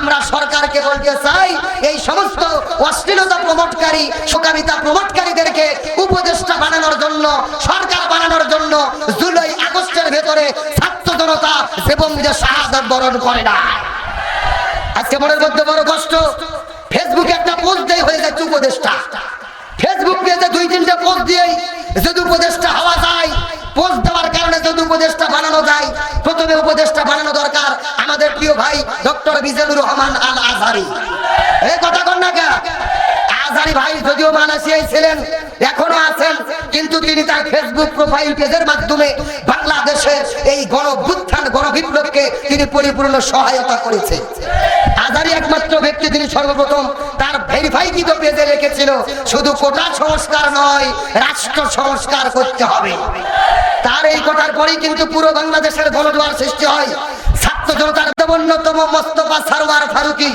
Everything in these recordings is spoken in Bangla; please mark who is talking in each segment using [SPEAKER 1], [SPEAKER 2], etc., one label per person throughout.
[SPEAKER 1] আমরা সরকারকে বলতে চাই এই সমস্ত অশ্লীলতা প্রমোটকারী, সুকামিতা প্রমোটকারীদেরকে উপদেষ্টা বানানোর জন্য, সরকার বানানোর জন্য জুলাই আগস্টের ভেতরে ছাত্র জনতা এবং যে শাহাদাত বরণ করে না। আজকে মনের মধ্যে বড় কষ্ট, ফেসবুকে একটা পোস্ট দেয় হয়ে যাচ্ছে উপদেষ্টা। ফেসবুক পেজে 2-3টে পোস্ট দিয়েই যদি উপদেষ্টা হওয়া যায়, পোস্ট দেওয়ার কারণে যদি উপদেষ্টা বানানো যায়, প্রথমে উপদেষ্টা বানানো দরকার আমাদের প্রিয় ভাই ডক্টর মিজানুর রহমান আল আজহারি। এই কথা কন না কে? আজহারি ভাই যদিও মালয়েশিয়ায় ছিলেন, এখনো আছেন, কিন্তু তিনি তার ফেসবুক প্রোফাইল পেজের মাধ্যমে বাংলাদেশের এই গণঅভ্যুত্থান, গণবিপ্লবকে তিনি পরিপূর্ণ সহায়তা করেছে। আজহারি একমাত্র ব্যক্তি, তিনি সর্বপ্রথম তার ভেরিফাইকৃত পেজে রেখেছিল শুধু কোটা সংস্কার নয়, রাষ্ট্র সংস্কার করতে হবে। তার এই কথার পরেই কিন্তু পুরো বাংলাদেশের গণজোয়ার সৃষ্টি হয়। ছাত্র জনতার অন্যতম মোস্তফা সরওয়ার ফারুকী,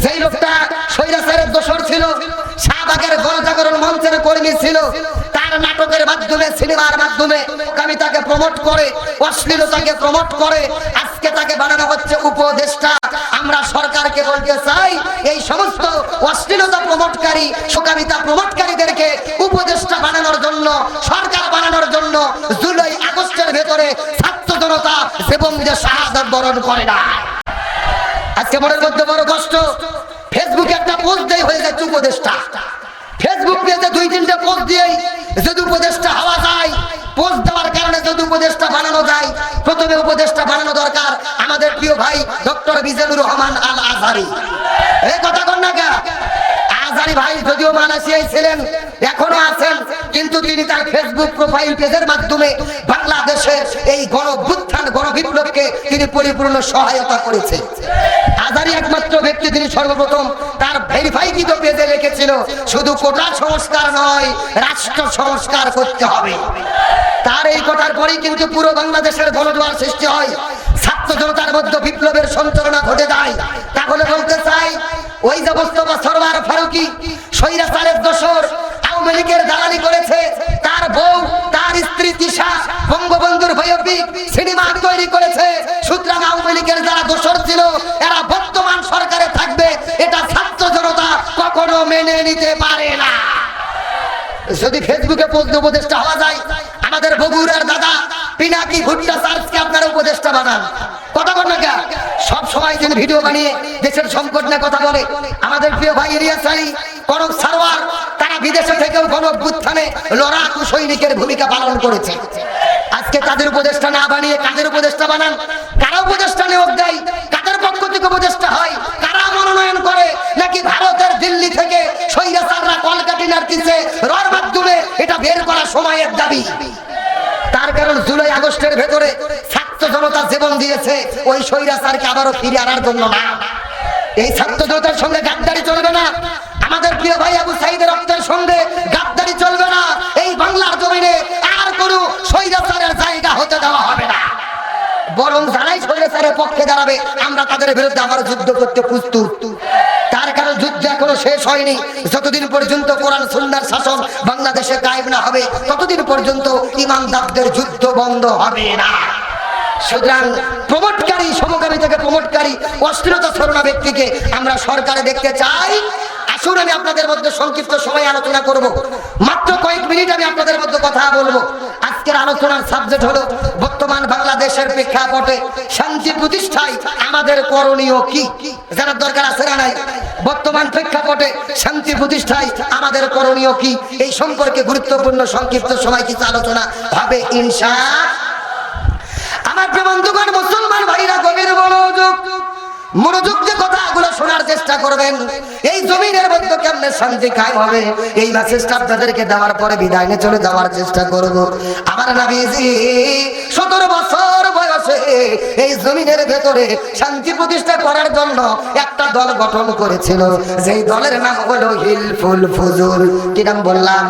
[SPEAKER 1] যেই লোকটা স্বৈরাচারের দোসর ছিল, শাহবাগের গণজাগরণ মঞ্চের কর্মী ছিল, তার নাটকের মাধ্যমে, সিনেমার মাধ্যমে আমি তাকে প্রমোট করে, অশ্লীলতাকে প্রমোট করে আজকে তাকে বানানো হচ্ছে উপদেষ্টা। আমরা সরকারকে বলতে চাই এই সমস্ত অশ্লীলতা প্রমোটকারী, সুকামিতা প্রমোটকারীদেরকে উপদেষ্টা বানানোর জন্য, সরকার বানানোর জন্য জুলাই আগস্টের ভেতরে ছাত্র জনতা এবং যে শাহাদাত বরণ করে না। আজকে মনের মধ্যে বড় কষ্ট, ফেসবুকে একটা পোস্ট দেয় হয়ে যাচ্ছে উপদেষ্টা। ফেসবুক পেজে 2-3টে পোস্ট দিয়েই যদি উপদেষ্টা হওয়া যায়, পোস্ট দেওয়ার কারণে যদি উপদেষ্টা বানানো যায়, প্রথমে উপদেষ্টা বানানো দরকার আমাদের প্রিয় ভাই ডক্টর মিজানুর রহমান আল আজহারি। এই কথা কন না কে? আজহারি ভাই যদিও মালয়েশিয়ায় ছিলেন, এখনো আছেন, কিন্তু তিনি তার ফেসবুক প্রোফাইল পেজের মাধ্যমে বাংলাদেশের এই গণঅভ্যুত্থান, গণবিপ্লবকে তিনি পরিপূর্ণ সহায়তা করেছে। আজহারি একমাত্র ব্যক্তি, তিনি সর্বপ্রথম তার ভেরিফাইকৃত পেজে রেখেছিল শুধু কোটা সংস্কার নয়, রাষ্ট্র সংস্কার করতে হবে। তার এই কথার পরেই কিন্তু পুরো বাংলাদেশের গণজোয়ার সৃষ্টি হয়। ছাত্র জনতার মধ্যে বিপ্লবের সঞ্চালনা ঘটে যায়। তাহলে বলতে চাই, ওই যে মোস্তফা সরওয়ার ফারুকী স্বৈরাচারের দোসর, আওয়ামী লীগের দালালি করেছে, তার বউ, তার স্ত্রী তিশা বঙ্গবন্ধুর বায়োপিক সিনেমা তৈরি করেছে। সুতরাং আওয়ামী লীগের যারা দোসর ছিল এরা বর্তমান সরকারে থাকবে, এটা ছাত্র জনতা কখনো মেনে নিতে পারে না। যদি ফেসবুকে পোস্ট উপদেষ্টা হওয়া যায়, আমাদের বগুড়ার দাদা পিনাকি ভুট্টা চার্জকে আপনারা উপদেষ্টা বানান। কথা বল না কে? সব সময় যিনি ভিডিও বানিয়ে দেশের সংকট নিয়ে কথা বলে, আমাদের প্রিয় ভাই ইলিয়াস আলী, কনক সারওয়ার, তারা বিদেশে থেকেও গণঅভ্যুত্থানে লড়াকু সৈনিকের ভূমিকা পালন করেছে। আজকে তাদের উপদেষ্টা না বানিয়ে কাদের উপদেষ্টা বানান? কারা উপদেষ্টা নিয়োগ দেয়? কাদের পক্ষ থেকে উপদেষ্টা হয়? কারা মনোনয়ন করে? নাকি ভারতের দিল্লি থেকে স্বৈরাচাররা কলকাঠি নাড়তেছে রর মাধ্যমে? এটা বের করা সময়ের দাবি। তার কারণ জুলাই আগস্টের ভেতরে ছাত্র জনতা জীবন দিয়েছে ওই স্বৈরাচারকে আবারও ফিরে আনার জন্য না। এই ছাত্র জনতার সঙ্গে গাদ্দারি চলবে না। আমাদের প্রিয় ভাই আবু সাইদের রক্তের সঙ্গে গাদ্দারি চলবে না। এই বাংলার জমিনে আর কোনো স্বৈরাচারের জায়গা হতে দেওয়া হবে না। বরং যারাই স্বৈরাচারের পক্ষে দাঁড়াবে, আমরা তাদের বিরুদ্ধে আবার যুদ্ধ করতে প্রস্তুত। তার কারণ যুদ্ধ এখনো শেষ হয়নি। যতদিন পর্যন্ত কোরআন সুন্নাহর শাসন বাংলাদেশে কায়েম না হবে, ততদিন পর্যন্ত ইমানদারদের যুদ্ধ বন্ধ হবে না। সুতরাং প্রমোটকারী, সমকামী থেকে প্রমোটকারী, অশ্লীলতা ছড়ানো ব্যক্তিকে আমরা সরকারে দেখতে চাই। আসুন আমি আপনাদের মধ্যে সংক্ষিপ্ত সময় আলোচনা করব, মাত্র কয়েক মিনিট আমি আপনাদের মধ্যে কথা বলবো। আজকের আলোচনার সাবজেক্ট হলো বর্তমান বাংলাদেশের প্রেক্ষাপটে শান্তি প্রতিষ্ঠায় আমাদের করণীয় কি। জানার দরকার আছে না নাই? বর্তমান প্রেক্ষাপটে শান্তি প্রতিষ্ঠায় আমাদের করণীয় কি, এই সম্পর্কে গুরুত্বপূর্ণ সংক্ষিপ্ত সময় কিছু আলোচনা হবে ইনশাআল্লাহ। আমার প্রিয় বন্ধুগণ, মুসলমান ভাইরা গভীর মনোযোগ দিয়ে কথাগুলো শোনার চেষ্টা করবেন। এই জমিনের মধ্যে কেমনে শান্তি কায়েম হবে, এই মেসেজটা আপনাদেরকে দেওয়ার পরে বিদায় নিয়ে চলে যাওয়ার চেষ্টা করব। আমার নবীজি 17 বছর বয়সে এই জমিনের ভেতরে শান্তি প্রতিষ্ঠা করার জন্য একটা দল গঠন করেছিল, যেই দলের নাম হলো হিলফুল ফুজুল। কি নাম বললাম?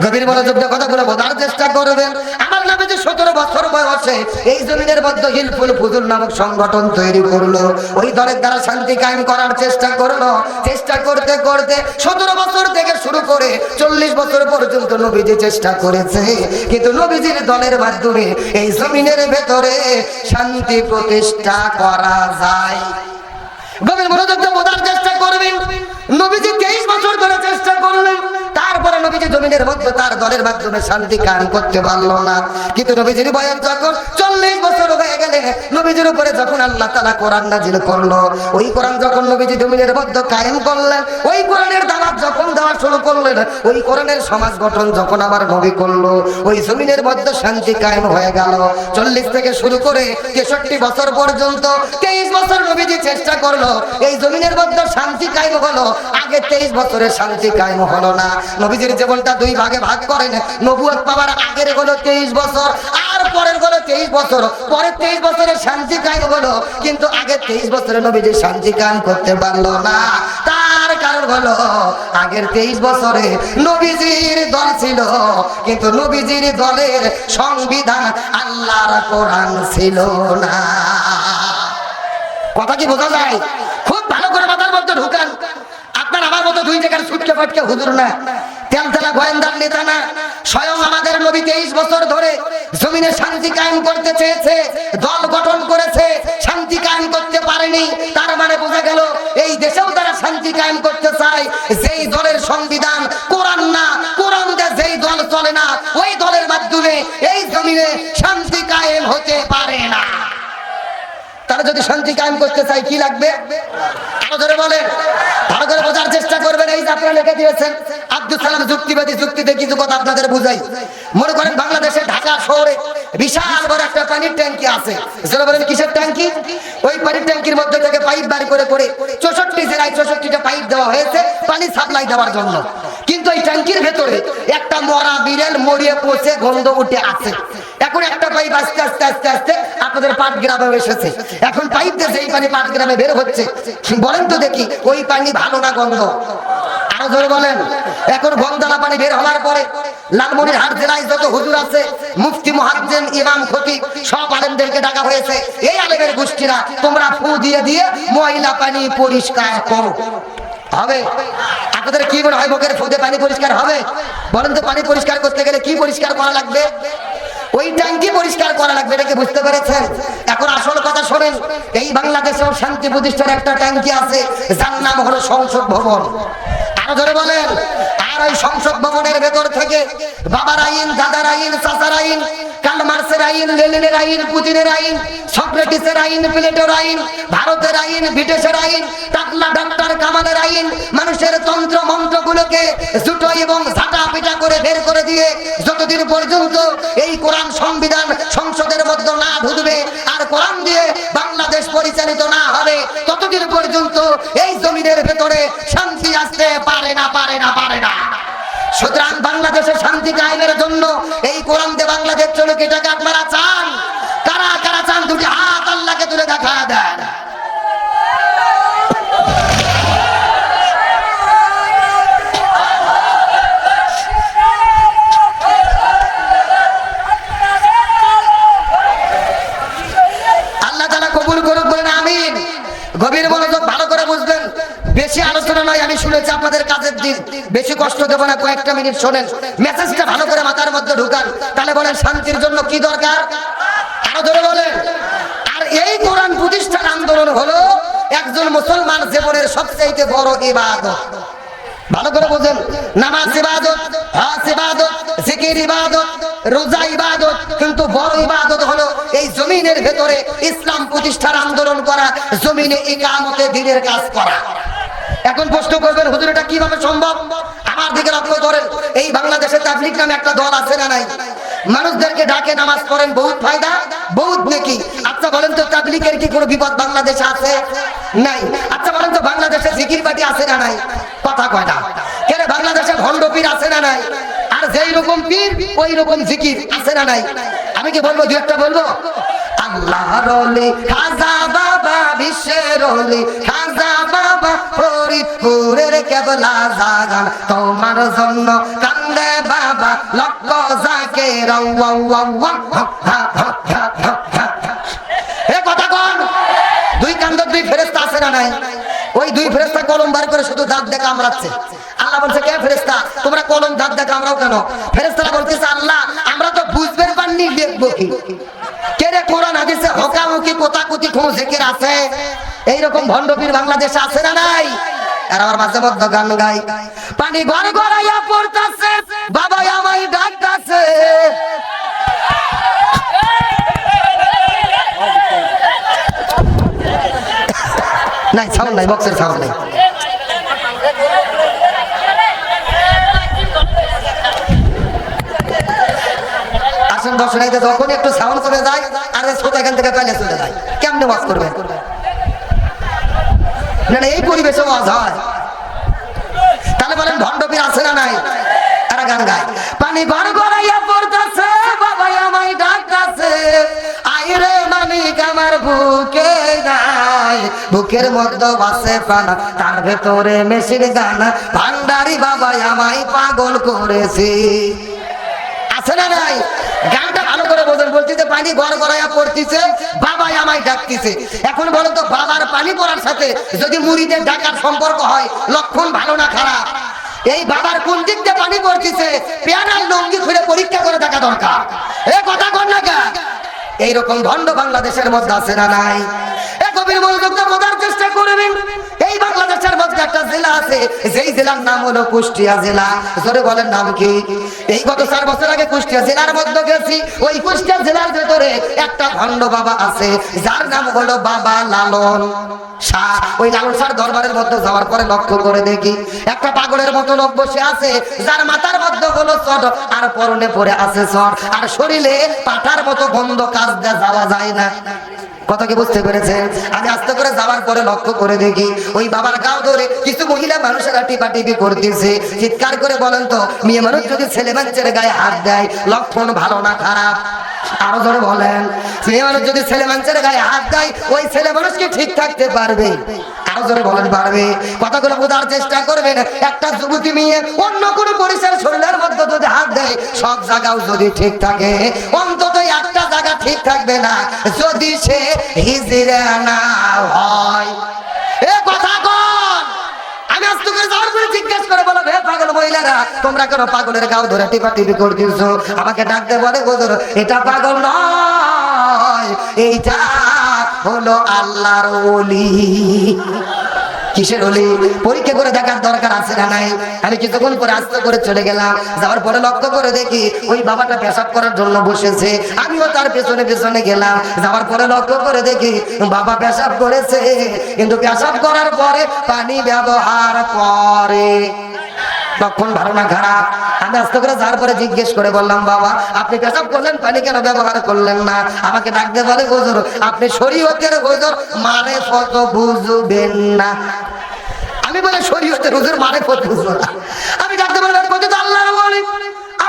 [SPEAKER 1] গভীর মনোযোগ দিয়ে কথাগুলো বোঝার চেষ্টা করবেন। আমার নবীজি 17 বছর বয়সে এই জমিনের মধ্যে হিলফুল ফুজুল নামক সংগঠন তৈরি করলো। ওই দলের দ্বারা শান্তি কায়েম করার চেষ্টা করলো। চেষ্টা করতে করতে 17 বছর থেকে শুরু করে 40 বছর পর্যন্ত নবীজি চেষ্টা করেছে, কিন্তু নবীজির দলের মাধ্যমে এই জমিনের ভেতরে শান্তি প্রতিষ্ঠা করা যায় গভীর মনোযোগ দিয়ে বোঝার চেষ্টা করবেন। নবীজি 23 বছর ধরে চেষ্টা করলেন, তারপরে নবীজি জমিনের মধ্যে তার দলের মাধ্যমে শান্তি কায়েম করতে পারলো না। কিন্তু নবীজির বয়স যখন 40 বছর হয়ে গেলে নবীজির উপরে যখন আল্লাহ তাআলা কোরআন নাযিল করলো, ওই কোরআন যখন নবীজি জমিনের মধ্যে কায়েম করলেন, ওই কোরআনের দাওয়াত যখন দেওয়া শুরু করলেন, ওই কোরআনের সমাজ গঠন যখন আমার নবী করলো, ওই জমিনের মধ্যে শান্তি কায়েম হয়ে গেল। 40 থেকে শুরু করে 63 বছর পর্যন্ত 23 বছর নবীজি চেষ্টা করলো, এই জমিনের মধ্যে শান্তি কায়েম হলো। আগে 23 বছরের শান্তি কায়েম হলো না। নবীজির জীবনটা দুই ভাগে ভাগ করেন। নবুয়ত পাওয়ার আগের হলো 23 বছর, আর পরের হলো 23 বছর। পরে 23 বছরের শান্তি কায়েম হলো, কিন্তু আগে 23 বছরে নবীজি শান্তি কায়েম করতে পারলো না। তার কারণ হলো আগের 23 বছরে নবীজির দল ছিল, কিন্তু নবীজির দলের সংবিধান আল্লাহর কোরআন ছিল না। কথা কি বোঝা যায়? খুব ভালো করে মাথার মধ্যে ঢুকান। আপনার আমার মতো দুই জায়গার ছুটকে ফাটকে হুজুর না, তেলতেলা গোয়েন্দার নেতা না। স্বয়ং আমাদের নবী 23 বছর ধরে জমিনে শান্তি কায়েম করতে চেয়েছে, দল গঠন করেছে, শান্তি কায়েম করতে পারেনি। তার মানে বোঝা গেল এই দেশেও তারা শান্তি কায়েম করতে চায়। যেই দলের সংবিধান কোরআন না, কোরআন দিয়ে যেই দল চলে না, ওই দলের মাধ্যমে এই জমিনে শান্তি কায়েম হতে পারে না। তারা যদি শান্তি কায়েম করতে চায় কি লাগবে? আরো ধরে বলেন, ভালো করে বোঝার চেষ্টা করবেন। এই যে আপনারা লিখে দিয়েছেন আব্দুল সালাম যুক্তিবাদী, যুক্তিতে কিছু কথা আপনাদের বুঝাই। মনে করেন বাংলাদেশের ঢাকা শহরে বিশাল বড় একটা পানির ট্যাঙ্কি আছে। যারা বলেন কিসের ট্যাঙ্কি? ওই পানির ট্যাঙ্কির মধ্যে থেকে পাইপ বার করে করে 64 জেলায় 64টা পাইপ দেওয়া হয়েছে পানি সাপ্লাই দেওয়ার জন্য। কিন্তু এই ট্যাঙ্কির ভেতরে একটা মরা বিড়াল মরিয়ে পচে গন্ধ উঠে আছে। এখন একটা পাইপ আস্তে আস্তে আস্তে আস্তে আপনাদের পাটগ্রামে এসেছে। এখন পাইপ দিয়ে সেই পানি পাটগ্রামে বের হচ্ছে। বলেন তো দেখি ওই পানি ভালো না গন্ধ? আরো জোরে বলেন। এখন গন্ধলা পানি বের হওয়ার পরে লালমনিরহাট জেলায় যত হুজুর আছে, মুফতি, মুহাদ্দিস, ইমাম, খতিব, সব আলেমদেরকে ডাকা হয়েছে। এই আলেমের গোষ্ঠীরা তোমরা ফু দিয়ে দিয়ে ময়লা পানি পরিষ্কার করো। হবে? আপনাদের কি মনে হয় মুখের ফুদে পানি পরিষ্কার হবে? বলেন তো পানি পরিষ্কার করতে গেলে কি পরিষ্কার করা লাগবে? ওই ট্যাঙ্কি পরিষ্কার করা লাগবে। এটাকে বুঝতে পেরেছেন? এখন আসল কথা শোনেন। এই বাংলাদেশেও শান্তি প্রতিষ্ঠার একটা ট্যাঙ্কি আছে, যার নাম হলো সংসদ ভবন। আরো ধরে বলেন। আর ওই সংসদ ভবনের ভেতর থেকে বাবার আইন, দাদার আইন, চাচার আইন, কার্ল মার্ক্সের আইন, লেনিনের আইন, পুতিনের আইন, সক্রেটিসের আইন, প্লেটোর আইন, ভারতের আইন, ব্রিটিশের আইন, টাকলা ডক্টর কামালের আইন, মানুষের তন্ত্র মন্ত্রগুলোকে জুটো এবং ঝাঁটা পিটা করে বের করে দিয়ে যতদিন পর্যন্ত এই কোরআন সংবিধান সংসদের মধ্যে না ঢুকবে আর কোরআন দিয়ে বাংলাদেশ পরিচালিত না হবে, ততদিন পর্যন্ত এই জমিনের ভেতরে শান্তি আসতে পারে না, পারে না, পারে না। সুতরাং বাংলাদেশের শান্তি কায়েমের জন্য এই কোরআন দিয়ে বাংলাদেশ চলুক, এটাকে আপনারা চান? কারা কারা চান? দুটি হাত আল্লাহকে তুলে দেখা দেন। আল্লাহ তাআলা কবুল করুক, বলেন আমিন। গভীর মনোযোগ, ভালো করে বুঝবেন। বেশি আলোচনা নয়, আমি শুনেছি আপনাদের কাজের দিন, বেশি কষ্ট দেব না, কয়েকটা মিনিট শোনেন, মেসেজটা ভালো করে মাথার মধ্যে ঢুকান। তাহলে বলেন শান্তির জন্য কি দরকার? আরো ধরে বলেন। আর এই কোরআন প্রতিষ্ঠার আন্দোলন হলো একজন মুসলমান জীবনের সবচেয়ে বড় ইবাদত। ভালো করে বোঝেন। নামাজ ইবাদত, হজ ইবাদত, জিকির ইবাদত, রোজা ইবাদত, কিন্তু বড় ইবাদত হলো এই জমিনের ভেতরে ইসলাম প্রতিষ্ঠার আন্দোলন করা, জমিনে ইকামতে দ্বীনের কাজ করা। এখন প্রশ্ন করবেন হুজুর এটা কিভাবে সম্ভব? আমার দিকে লক্ষ্য করেন। এই বাংলাদেশে তাবলীগ নামে একটা দল আছে না নাই? মানুষদেরকে ডাকে নামাজ পড়েন, বহুত ফায়দা, বহুত নেকি। আচ্ছা বলেন তো তাবলীগের কি কোনো বিপদ বাংলাদেশে আছে? নাই। আচ্ছা বলেন তো বাংলাদেশে জিকির পার্টি আছে না নাই? কথা কয় না। কেন বাংলাদেশে ভণ্ড পীর আছে না নাই? আর যেই রকম পীর ওই রকম জিকির আছে না নাই? আমি কি বলবো? দুই একটা বলবো। আল্লাহর ওলি খাজা বাবা, বিশ্বের ওলি খাজা বাবা, ফরিদপুরের কেবলা জাগান তোমার জন্য কান্দে বাবা, লক্ষ জাকের। এ কথা কোন? দুই কান্দর দুই ফেরেশতা আছে না নাই? ওই দুই ফেরেশতা কলম বার করে শুধু দাঁত দিয়ে কামড়াচ্ছে। আল্লাহ বলছে কে ফেরেশতা তোমরা কলম দাঁত দিয়ে কামড়াও কেন? ফেরেশতারা বলতেছে আল্লাহ আমরা তো বুঝবে পারিনি, দেখবো কি? কে রে কোরআন হাদিসে হকামুকি কোতাকুতি কোন জিকির আছে? এইরকম ভণ্ডপীর বাংলাদেশে আছে না নাই? আর আমার মাঝে মধ্যে গান গাই, পানি ঘর গড়াইয়া পড়তাছে, বাবা আমায় ডাকতাছে। নাই সাউন্ড নাই, বক্সের সাউন্ড নাই। আসেন বসেন, এই যে যখন একটু সাউন্ড চলে যায় আর শ্রোতা এখান থেকে পেলে চলে যায়, কেমনে ওয়াজ করবে? না না, এই পরিবেশে ওয়াজ হয়? তাহলে বলেন ভণ্ডপীর আছে না নাই? এরা গান গায়, পানি ঘর গড়াইয়া পড়তাছে, বাবা আমায় ডাকতাছে, আইরে মানিক আমার বুকে নাই, বুকের মধ্যে বাসে প্রাণ, তার ভেতরে মেশির গান, ভান্ডারি বাবা আমায় পাগল করেছে। আছে না নাই? গানটা ভালো করে বোঝেন। বলছি যে পানি ঘর গড়াইয়া পড়তিছে, বাবা আমায় ডাকতিছে। এখন বলো তো, বাবার পানি পড়ার সাথে যদি মুড়িদের ডাকার সম্পর্ক হয়, লক্ষণ ভালো না খারাপ? এই বাবার কোন দিক দিয়ে পানি পড়তিছে, পেয়ারার লঙ্গি খুলে পরীক্ষা করে দেখা দরকার। এ কথা কর না কে? এইরকম ভণ্ড বাংলাদেশের মধ্যে আছে না নাই? কবির মনোযোগ দিয়ে বোঝার চেষ্টা করবেন। এই বাংলাদেশের মধ্যে একটা জেলা আছে, যেই জেলার নাম হলো কুষ্টিয়া জেলা। জোরে বলেন নাম কি? এই গত 4 বছর আগে কুষ্টিয়া জেলার মধ্যে গেছি। ওই কুষ্টিয়া জেলার ভেতরে একটা ভণ্ড বাবা আছে, যার নাম হলো বাবা লালন শাহ। ওই লালন শাহর দরবারের মধ্যে যাওয়ার পরে লক্ষ্য করে দেখি একটা পাগলের মতো লোক বসে আছে, যার মাথার মধ্যে হলো চট, আর পরনে পরে আছে চট, আর শরীরে পাঠার মতো গন্ধ, কাজ দিয়ে যাওয়া যায় না। কথা কি বুঝতে পেরেছেন? আমি আস্তে করে যাওয়ার পরে লক্ষ্য করে দেখি ওই বাবার গাও ধরে কিছু মহিলা মানুষেরা টিপাটিপি করতেছে। চিৎকার করে বলেন তো, মেয়ে মানুষ যদি ছেলে মানুষের গায়ে হাত দেয়, লক্ষণ ভালো না খারাপ? আরো জোরে বলেন। মেয়ে মানুষ যদি ছেলে মানুষের গায়ে হাত দেয়, ওই ছেলে মানুষ কি ঠিক থাকতে পারবে? আরো জোরে বলেন পারবে? কথাগুলো বোঝার চেষ্টা করবেন। একটা যুবতী মেয়ে অন্য কোন পুরুষের শরীরের মধ্যে যদি হাত দেয়, সব জায়গাও যদি ঠিক থাকে, অন্তত একটা জায়গা ঠিক থাকবে না, যদি সে হিজড়া না হয়। এ কথা কোন? আমি আজ তোকে যাওয়ার পরে জিজ্ঞেস করে বলো, হে পাগল মহিলারা, তোমরা কেন পাগলের গাও ধরে টিপাটিপি করতেছো? আমাকে ডাকতে বলে, হুজুর এটা পাগল নয়, এইটা হলো আল্লাহর ওলি। কিসের ওলি? পরীক্ষা করে দেখার দরকার আছে না নাই? আমি কিছুক্ষণ পরে আস্তে করে চলে গেলাম। যাওয়ার পরে লক্ষ্য করে দেখি ওই বাবাটা পেশাব করার জন্য বসেছে। আমিও তার পেছনে পেছনে গেলাম। যাওয়ার পরে লক্ষ্য করে দেখি বাবা পেশাব করেছে, কিন্তু পেশাব করার পরে পানি ব্যবহার করে। তখন ভালো না খারাপ? আমি আস্তে করে যাওয়ার পরে জিজ্ঞেস করে বললাম, বাবা আপনি পেশাব করলেন, পানি কেন ব্যবহার করলেন না? আমাকে ডাকতে বলে, হুজুর আপনি শরীয়তের হুজুর, মানে কত বুঝবেন না। আমি বলে শরীয়তের হুজুর, মানে কত বুঝবো না? আমি ডাকতে বললাম, কত তো আল্লাহর ওলি,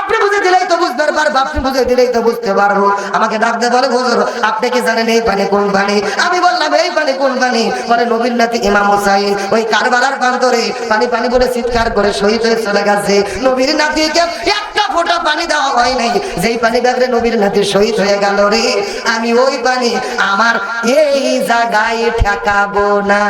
[SPEAKER 1] আপনি বুঝে দিলেই তো বুঝতে পারবো, আপনি বুঝে দিলেই তো বুঝতে পারবো। আমাকে ডাকতে বলে, হুজুর আপনি কি জানেন এই পানি কোন পানি? আমি বললাম, এই পানি কোন পানি? বলে নবীর নাতি ইমাম হুসাইন ওই কারবালার প্রান্তরে পানি পানি বলে চিৎকার করে শহীদ হয়ে চলে গেছে। নবীর নাতিকে একটা ফোঁটা পানি দেওয়া হয় নাই, যেই পানি ব্যাগরে নবীর নাতি শহীদ হয়ে গেল রে, আমি ওই পানি আমার এই জায়গায় ঠেকাবো না।